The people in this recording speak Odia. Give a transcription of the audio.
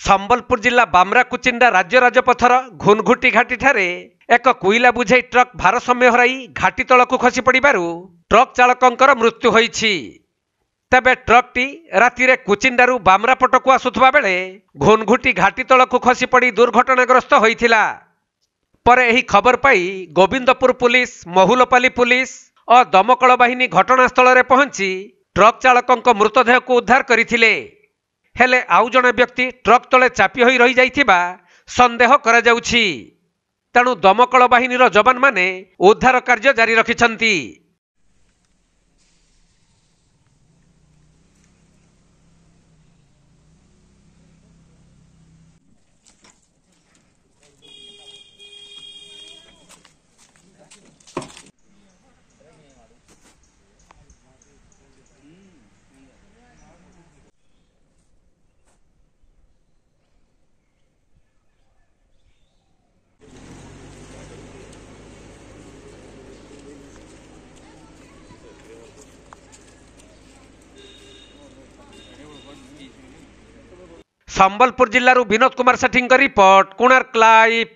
ସମ୍ବଲପୁର ଜିଲ୍ଲା ବାମ୍ରାକୁଚିଣ୍ଡା ରାଜ୍ୟ ରାଜପଥର ଘୁନଘୁଟି ଘାଟି ଠାରେ ଏକ କୋଇଲା ବୁଝାଇ ଟ୍ରକ୍ ଭାରସାମ୍ୟ ହରାଇ ଘାଟି ତଳକୁ ଖସି ପଡ଼ିବାରୁ ଟ୍ରକ୍ ଚାଳକଙ୍କର ମୃତ୍ୟୁ ହୋଇଛି। ତେବେ ଟ୍ରକ୍ଟି ରାତିରେ କୁଚିଣ୍ଡାରୁ ବାମ୍ରା ପଟକୁ ଆସୁଥିବା ବେଳେ ଘୁନଘୁଟି ଘାଟି ତଳକୁ ଖସି ପଡ଼ି ଦୁର୍ଘଟଣାଗ୍ରସ୍ତ ହୋଇଥିଲା। ପରେ ଏହି ଖବର ପାଇ ଗୋବିନ୍ଦପୁର ପୁଲିସ, ମହୁଲପାଲି ପୁଲିସ ଓ ଦମକଳ ବାହିନୀ ଘଟଣାସ୍ଥଳରେ ପହଞ୍ଚି ଟ୍ରକ୍ ଚାଳକଙ୍କ ମୃତଦେହକୁ ଉଦ୍ଧାର କରିଥିଲେ। ହେଲେ ଆଉ ଜଣେ ବ୍ୟକ୍ତି ଟ୍ରକ୍ ତଳେ ଚାପି ହୋଇ ରହିଯାଇଥିବା ସନ୍ଦେହ କରାଯାଉଛି। ତେଣୁ ଦମକଳ ବାହିନୀର ଯବାନମାନେ ଉଦ୍ଧାର କାର୍ଯ୍ୟ ଜାରି ରଖିଛନ୍ତି। ସମ୍ବଲପୁର ଜିଲ୍ଲାରୁ ବିନୋଦ କୁମାର ସେଠୀଙ୍କ ରିପୋର୍ଟ, କୋଣାର୍କ ଲାଇଭ୍।